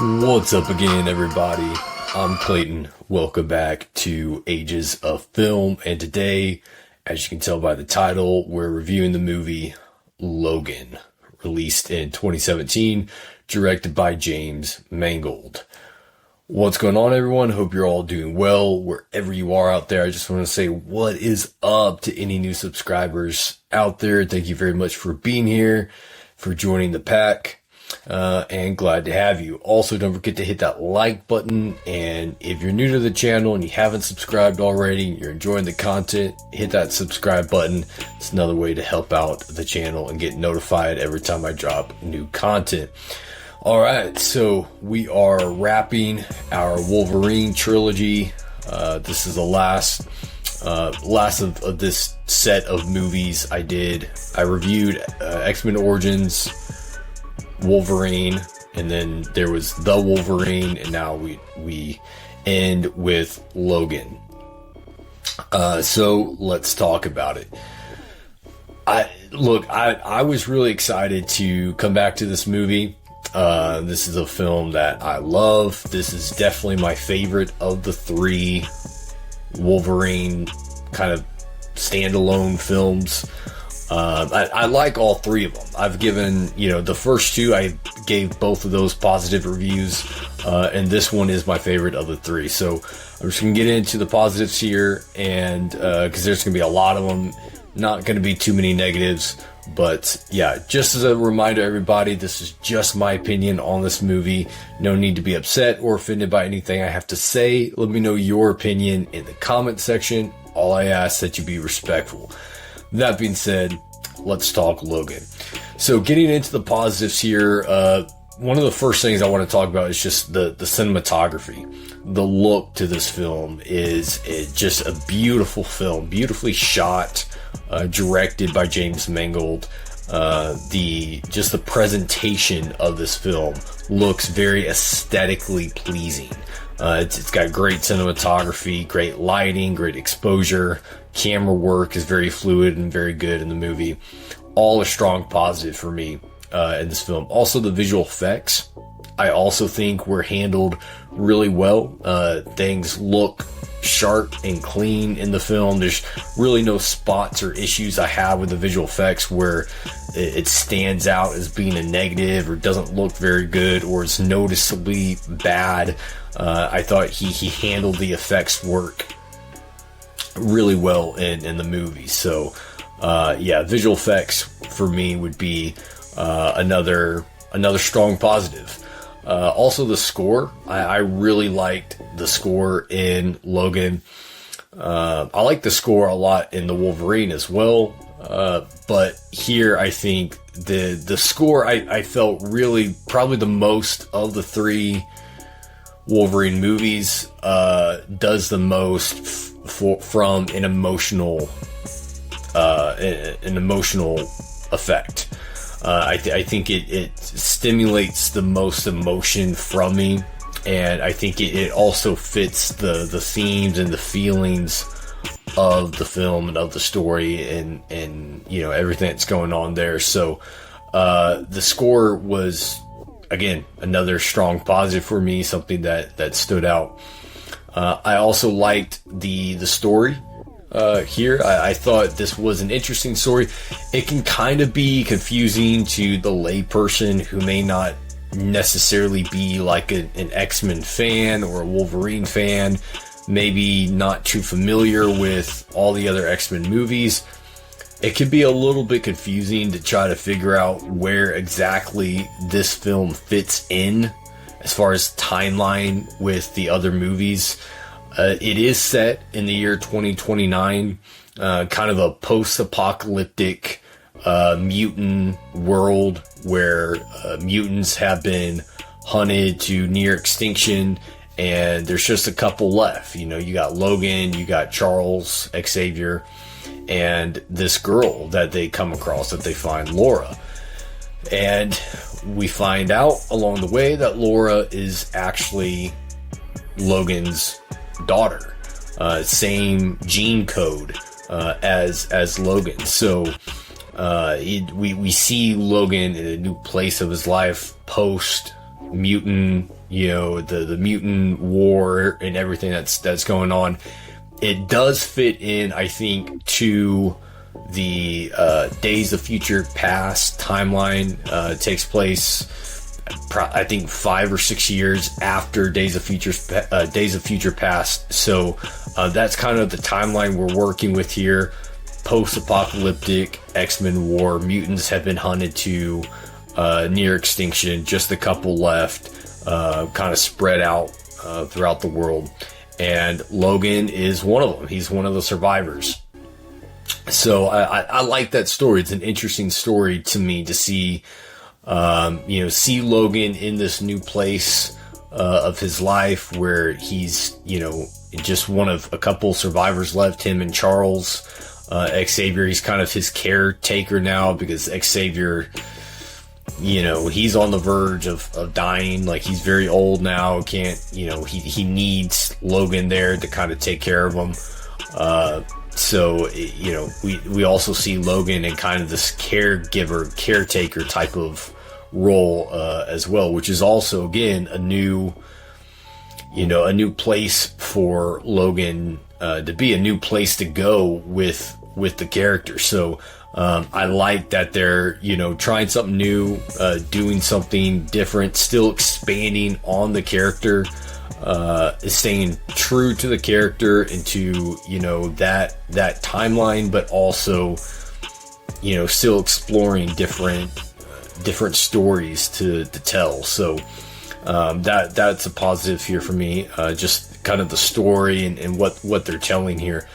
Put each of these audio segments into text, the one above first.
What's up again, everybody? I'm Clayton. Welcome back to Ages of Film. And today, as you can tell by the title, we're reviewing the movie Logan, released in 2017, directed by James Mangold. What's going on, everyone? Hope you're all doing well wherever you are out there. I just want to say what is up to any new subscribers out there. Thank you very much for being here, for joining the pack. And glad to have you. Also, don't forget to hit that like button. And if you're new to the channel and you haven't subscribed already, you're enjoying the content, hit that subscribe button. It's another way to help out the channel and get notified every time I drop new content. All right, so we are wrapping our Wolverine trilogy. This is the last of this set of movies I did. I reviewed X-Men Origins, Wolverine, and then there was The Wolverine, and now we end with Logan. So let's talk about it. I was really excited to come back to this movie. This is a film that I love. This is definitely my favorite of the three Wolverine kind of standalone films. I like all three of them. I've given, the first two, I gave both of those positive reviews, and this one is my favorite of the three. So I'm just going to get into the positives here, and because there's going to be a lot of them, not going to be too many negatives. But yeah, just as a reminder, everybody, this is just my opinion on this movie. No need to be upset or offended by anything I have to say. Let me know your opinion in the comment section. All I ask that you be respectful. That being said, let's talk Logan. So getting into the positives here, one of the first things I want to talk about is just the cinematography. The look to this film is just a beautiful film, beautifully shot, directed by James Mangold. The presentation of this film looks very aesthetically pleasing. It's got great cinematography, great lighting, great exposure. Camera work is very fluid and very good in the movie. All a strong positive for me in this film. Also, the visual effects, I also think were handled really well. Things look sharp and clean in the film. There's really no spots or issues I have with the visual effects where it stands out as being a negative or doesn't look very good or is noticeably bad. I thought he handled the effects work really well in the movie. So visual effects for me would be another strong positive. Also the score, I really liked the score in Logan. I like the score a lot in the Wolverine as well, but here I think the score I felt really probably the most of the three Wolverine movies does the most from an emotional effect. I think it stimulates the most emotion from me, and I think it also fits the themes and the feelings of the film and of the story and everything that's going on there. So the score was, again, another strong positive for me, something that stood out. I also liked the story. Here, I thought this was an interesting story. It can kind of be confusing to the layperson who may not necessarily be like an X-Men fan or a Wolverine fan, maybe not too familiar with all the other X-Men movies. It can be a little bit confusing to try to figure out where exactly this film fits in as far as timeline with the other movies. It is set in the year 2029, kind of a post-apocalyptic mutant world where mutants have been hunted to near extinction, and there's just a couple left. You got Logan, you got Charles Xavier, and this girl that they come across, that they find, Laura. And we find out along the way that Laura is actually Logan's daughter, same gene code as Logan. So we see Logan in a new place of his life post mutant the mutant war and everything that's going on. It does fit in, I think, to the Days of Future Past timeline. Takes place, I think, 5 or 6 years after Days of Future Past. So that's kind of the timeline we're working with here. Post-apocalyptic X-Men war. Mutants have been hunted to near extinction. Just a couple left, kind of spread out throughout the world. And Logan is one of them. He's one of the survivors. So I like that story. It's an interesting story to me to see, see Logan in this new place of his life where he's, just one of a couple survivors left, him and Charles Xavier. He's kind of his caretaker now because Xavier, he's on the verge of dying. Like, he's very old now. He needs Logan there to kind of take care of him. So, we also see Logan in kind of this caretaker type of role, as well, which is also, again, a new place for Logan, to be, a new place to go with the character. So, I like that they're, trying something new, doing something different, still expanding on the character, staying true to the character and to, that timeline, but also, still exploring different stories to tell. So, that's a positive here for me. Just kind of the story and what they're telling here.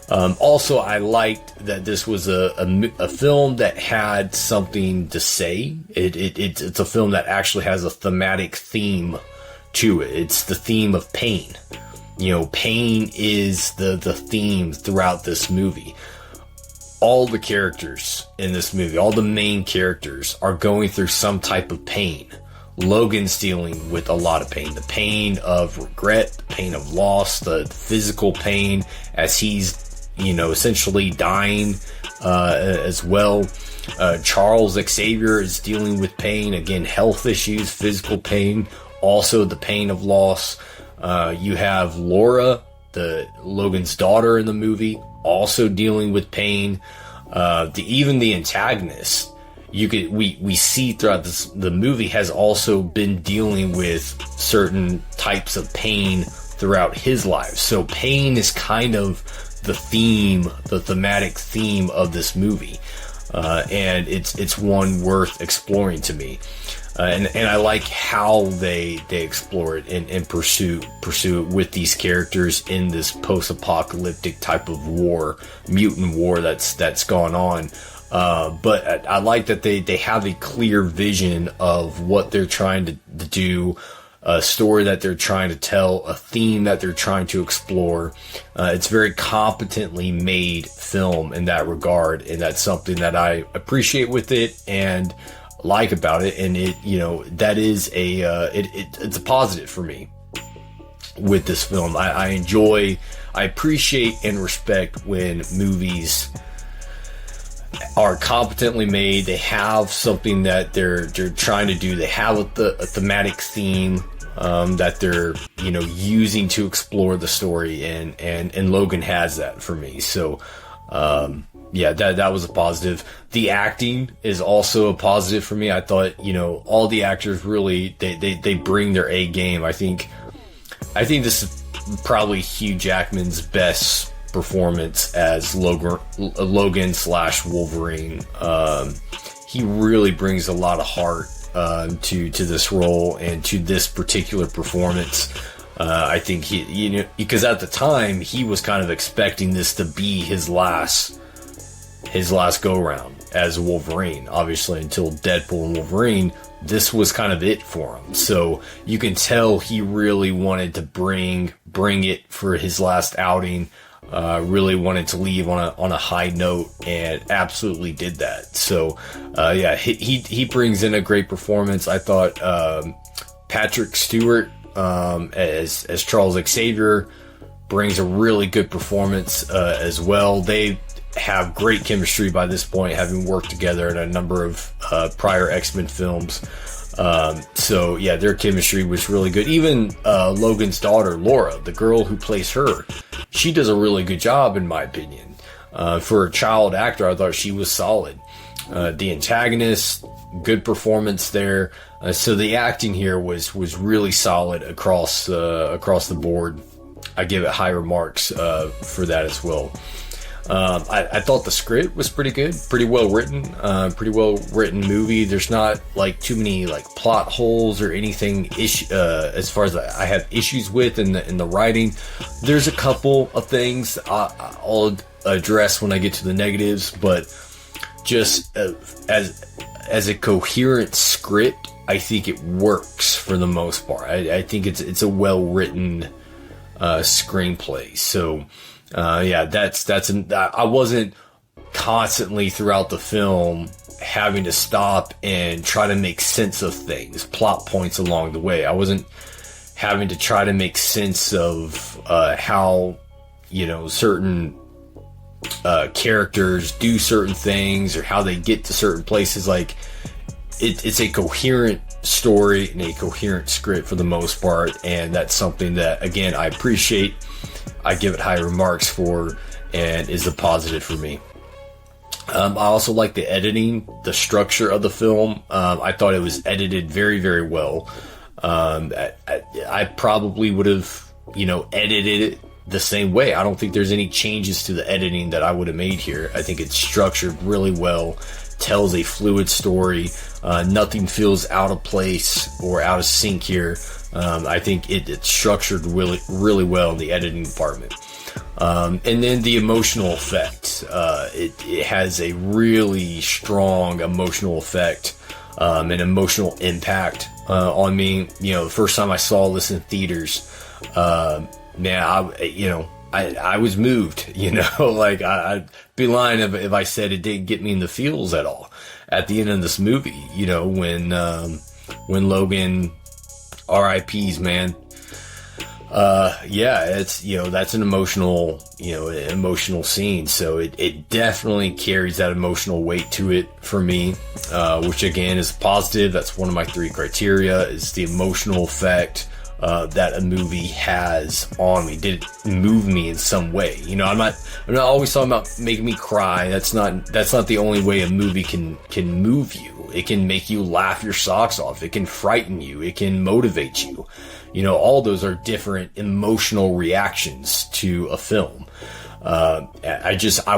Also, I liked that this was a film that had something to say. It's a film that actually has a thematic theme to it. It's the theme of pain. Pain is the theme throughout this movie. All the characters in this movie, all the main characters, are going through some type of pain. Logan's dealing with a lot of pain. The pain of regret, the pain of loss, the physical pain as he's essentially dying as well. Charles Xavier is dealing with pain, again, health issues, physical pain, also the pain of loss. You have Laura, Logan's daughter in the movie, also dealing with pain. Even the antagonist, we see throughout the movie, has also been dealing with certain types of pain throughout his life. So pain is kind of the thematic theme of this movie, and it's one worth exploring to me, and I like how they explore it and pursue it with these characters in this post-apocalyptic type of war, mutant war that's gone on. But I like that they have a clear vision of what they're trying to do, a story that they're trying to tell, a theme that they're trying to explore. It's very competently made film in that regard, and that's something that I appreciate with it and like about it. And that is it's a positive for me with this film. I appreciate and respect when movies are competently made. They have something that they're trying to do. They have a thematic theme that they're using to explore the story, and Logan has that for me. So that was a positive. The acting is also a positive for me. I thought all the actors really they bring their A game. I think this is probably Hugh Jackman's best performance as Logan / Wolverine. He really brings a lot of heart to this role and to this particular performance. I think because at the time he was kind of expecting this to be his last go round as Wolverine. Obviously, until Deadpool and Wolverine, this was kind of it for him. So you can tell he really wanted to bring it for his last outing. Really wanted to leave on a high note, and absolutely did that. So, he brings in a great performance. I thought, Patrick Stewart, as Charles Xavier, brings a really good performance, as well. They have great chemistry by this point, having worked together in a number of, prior X-Men films. So yeah, their chemistry was really good. Even Logan's daughter, Laura, the girl who plays her, she does a really good job in my opinion. For a child actor, I thought she was solid. The antagonist, good performance there. So the acting here was really solid across the board. I give it higher marks for that as well. I thought the script was pretty good, pretty well written movie. There's not like too many like plot holes or anything as far as I have issues with in the writing. There's a couple of things I'll address when I get to the negatives, but just as a coherent script, I think it works for the most part. I think it's a well written screenplay. So I wasn't constantly throughout the film having to stop and try to make sense of things, plot points along the way. I wasn't having to try to make sense of how certain characters do certain things or how they get to certain places. Like it's a coherent story and a coherent script for the most part, and that's something that again I appreciate. I give it higher marks for, and is a positive for me. I also like the editing, the structure of the film. I thought it was edited very, very well. I probably would have, edited it the same way. I don't think there's any changes to the editing that I would have made here. I think it's structured really well, tells a fluid story. Nothing feels out of place or out of sync here. I think it's structured really, really well in the editing department. And then the emotional effect. It has a really strong emotional effect, an emotional impact on me. The first time I saw this in theaters, I was moved. Like I'd be lying if I said it didn't get me in the feels at all. At the end of this movie, when Logan RIPs, man. It's, that's an emotional scene. So it definitely carries that emotional weight to it for me, which again is positive. That's one of my 3 criteria, is the emotional effect that a movie has on me. Did it move me in some way? I'm not always talking about making me cry. That's not the only way a movie can move you. It can make you laugh your socks off. It can frighten you. It can motivate you. All those are different emotional reactions to a film. I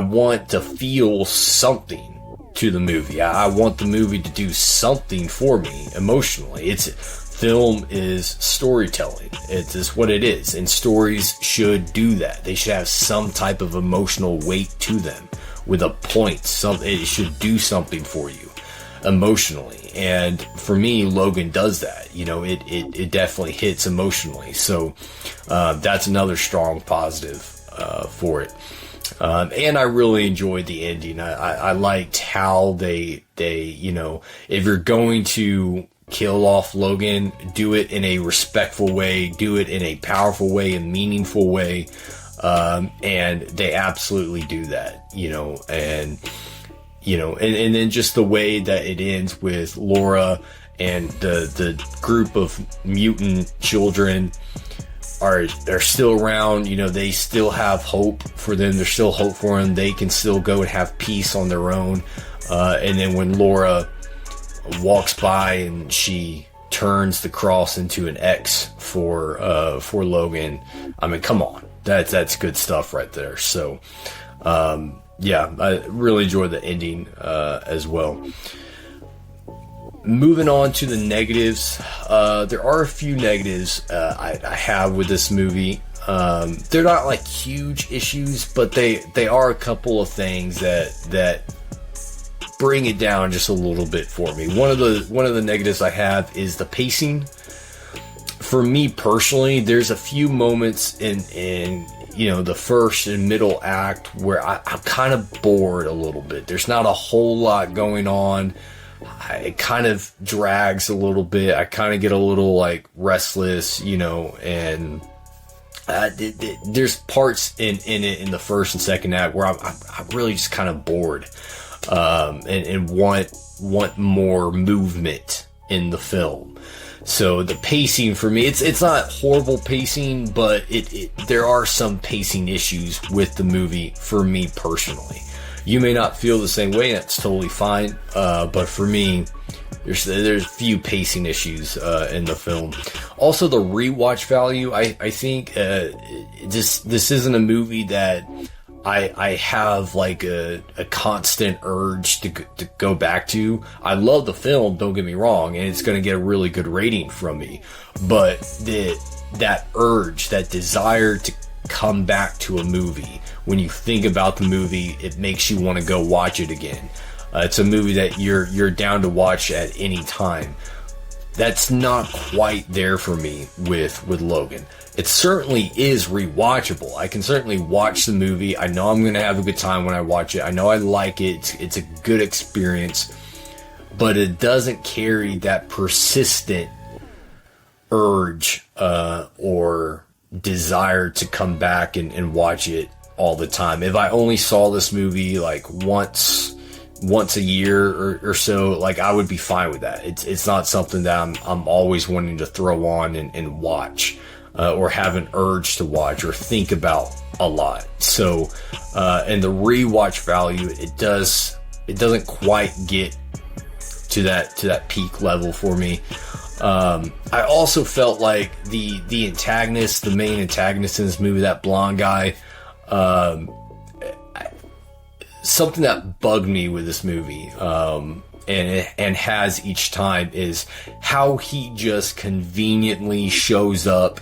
want to feel something to the movie. I want the movie to do something for me emotionally. Film is storytelling. It is what it is, and stories should do that. They should have some type of emotional weight to them, with a point. It should do something for you emotionally, and for me, Logan does that. It definitely hits emotionally. So that's another strong positive for it. And I really enjoyed the ending. I liked how they if you're going to kill off Logan, do it in a respectful way, do it in a powerful way, a meaningful way, and they absolutely do that. And then just the way that it ends with Laura and the group of mutant children are still around. They still have hope for them. There's still hope for them. They can still go and have peace on their own. And then when Laura walks by and she turns the cross into an X for Logan, I mean, come on, that's good stuff right there. So I really enjoyed the ending as well. Moving on to the negatives, there are a few negatives I have with this movie. They're not like huge issues, but they are a couple of things that bring it down just a little bit for me. One of the negatives I have is the pacing. For me personally, there's a few moments in the first and middle act where I'm kind of bored a little bit. There's not a whole lot going on. It kind of drags a little bit. I kind of get a little like restless, and there's parts in it in the first and second act where I'm really just kind of bored, and want more movement in the film. So the pacing for me, it's not horrible pacing, but there are some pacing issues with the movie for me personally. You may not feel the same way, that's totally fine. But for me, there's few pacing issues in the film. Also, the rewatch value, I think this isn't a movie that I have like a constant urge to go back to. I love the film, don't get me wrong, and it's going to get a really good rating from me. But that urge, that desire to come back to a movie, when you think about the movie, it makes you want to go watch it again. It's a movie that you're down to watch at any time. That's not quite there for me with Logan. It certainly is rewatchable. I can certainly watch the movie. I know I'm going to have a good time when I watch it. I know I like it. It's a good experience. But it doesn't carry that persistent urge or desire to come back and watch it all the time. If I only saw this movie like once a year or so, like, I would be fine with that. It's not something that I'm always wanting to throw on and watch, or have an urge to watch or think about a lot. So, and the rewatch value, it doesn't quite get to that peak level for me. I also felt like the antagonist, the main antagonist in this movie, that blonde guy, something that bugged me with this movie, and has each time, is how he just conveniently shows up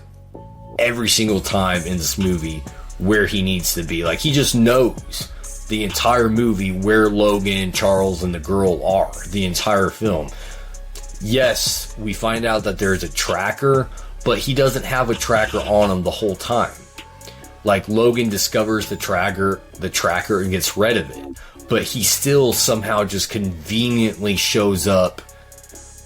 every single time in this movie where he needs to be. Like, he just knows the entire movie where Logan, Charles, and the girl are, the entire film. Yes, we find out that there's a tracker, but he doesn't have a tracker on him the whole time. Like, Logan discovers the tracker and gets rid of it, but he still somehow just conveniently shows up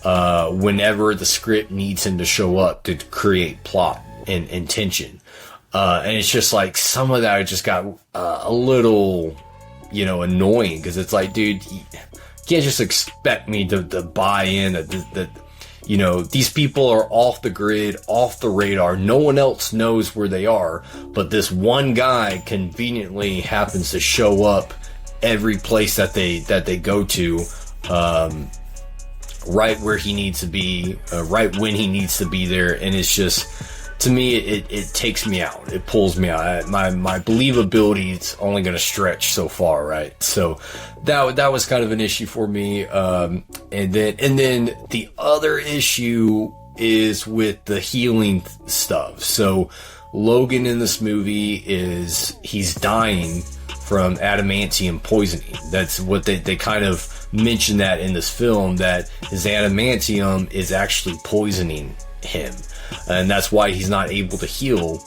whenever the script needs him to show up to create plot and tension. And it's just like, some of that just got a little, annoying, because it's like, dude, you can't just expect me to buy in that these people are off the grid, off the radar. No one else knows where they are, but this one guy conveniently happens to show up every place that they go to, right where he needs to be, right when he needs to be there. And it's just, to me, it takes me out. It pulls me out. My believability is only going to stretch so far, right? So that was kind of an issue for me. And then the other issue is with the healing stuff. So Logan in this movie he's dying from adamantium poisoning. That's what they kind of mention that in this film, that his adamantium is actually poisoning him. And that's why he's not able to heal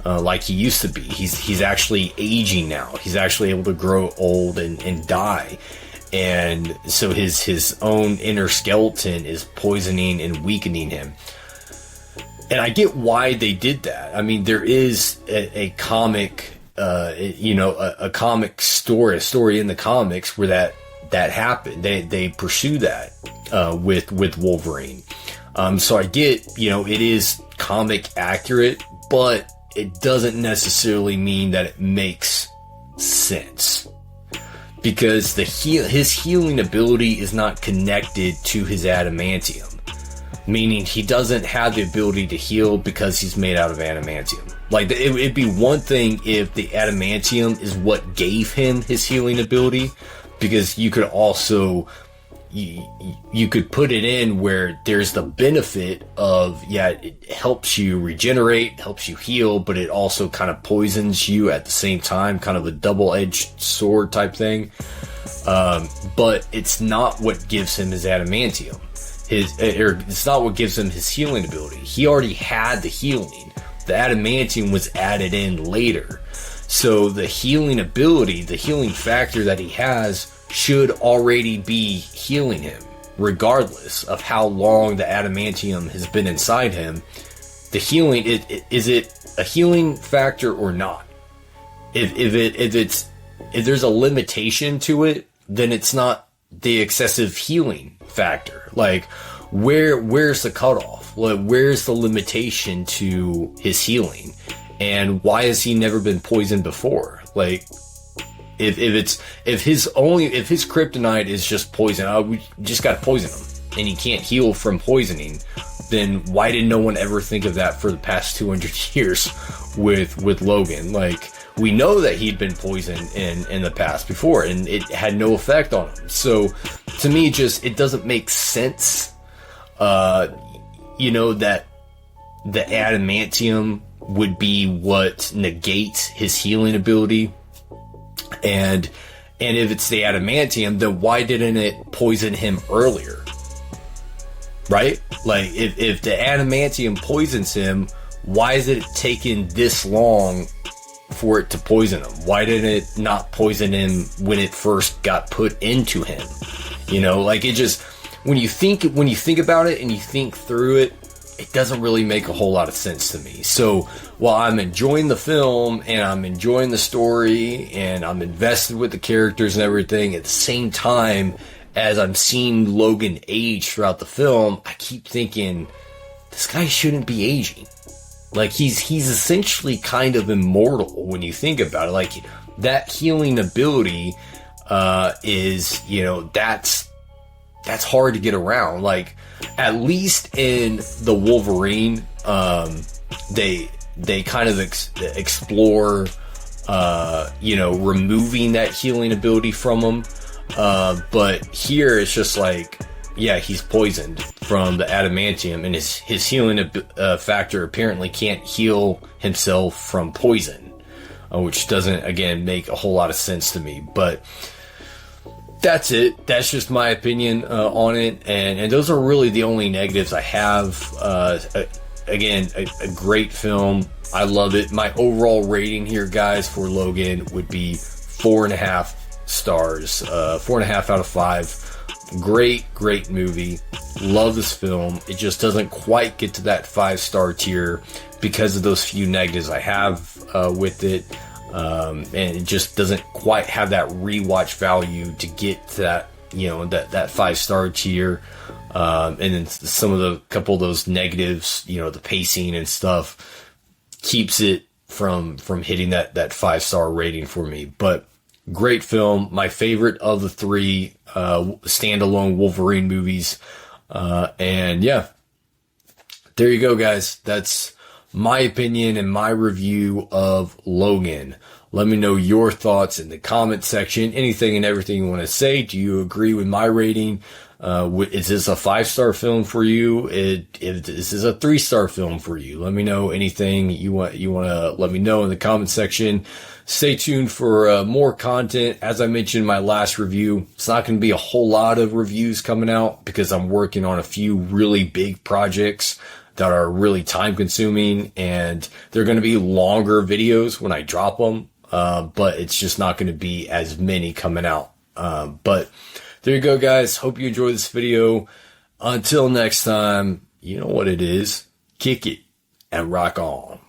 like he used to be. He's actually aging now. He's actually able to grow old and die. And so his own inner skeleton is poisoning and weakening him. And I get why they did that. I mean, there is a comic, a comic story, a story in the comics where that happened. They pursue that with Wolverine. So I get, it is comic accurate, but it doesn't necessarily mean that it makes sense, because his healing ability is not connected to his adamantium, meaning he doesn't have the ability to heal because he's made out of adamantium. Like, it'd be one thing if the adamantium is what gave him his healing ability, because you could also, you could put it in where there's the benefit of, it helps you regenerate, helps you heal, but it also kind of poisons you at the same time, kind of a double-edged sword type thing. But it's not what gives him his adamantium. It's not what gives him his healing ability. He already had the healing. The adamantium was added in later. So the healing ability, the healing factor that he has, should already be healing him, regardless of how long the adamantium has been inside him. The healing, is it a healing factor or not? If there's a limitation to it, then it's not the excessive healing factor. Like, where's the cutoff? Like, where's the limitation to his healing? And why has he never been poisoned before? Like, if his kryptonite is just poison, we just got to poison him, and he can't heal from poisoning, then why did no one ever think of that for the past 200 years with Logan? Like, we know that he'd been poisoned in the past before, and it had no effect on him. So, to me, it doesn't make sense, that the adamantium would be what negates his healing ability. And if it's the adamantium, then why didn't it poison him earlier? Right? Like, if the adamantium poisons him, why is it taking this long for it to poison him? Why didn't it not poison him when it first got put into him? Like, it just, when you think about it and you think through it, it doesn't really make a whole lot of sense to me. So while I'm enjoying the film and I'm enjoying the story and I'm invested with the characters and everything, at the same time as I'm seeing Logan age throughout the film, I keep thinking, this guy shouldn't be aging. Like, he's essentially kind of immortal when you think about it. Like, that healing ability is, that's hard to get around. Like, at least in the Wolverine, they kind of explore, removing that healing ability from him. But here it's just like, yeah, he's poisoned from the adamantium, and his healing factor apparently can't heal himself from poison, which doesn't, again, make a whole lot of sense to me. But that's it. That's just my opinion on it, and those are really the only negatives I have. Again, a great film. I love it. My overall rating here, guys, for Logan would be 4.5 stars. 4.5 out of 5. Great movie. Love this film. It just doesn't quite get to that 5-star tier because of those few negatives I have with it. And it just doesn't quite have that rewatch value to get to that, that 5-star tier. And then couple of those negatives, the pacing and stuff keeps it from hitting that 5-star rating for me. But great film. My favorite of the 3 standalone Wolverine movies. And yeah, there you go, guys. That's my opinion and my review of Logan. Let me know your thoughts in the comment section. Anything and everything you want to say. Do you agree with my rating? Is this a 5-star film for you? Is this a 3-star film for you? Let me know anything you want to let me know in the comment section. Stay tuned for more content. As I mentioned in my last review, it's not going to be a whole lot of reviews coming out because I'm working on a few really big projects that are really time consuming, and they're going to be longer videos when I drop them. But it's just not going to be as many coming out. But there you go, guys. Hope you enjoyed this video. Until next time, you know what it is. Kick it and rock on.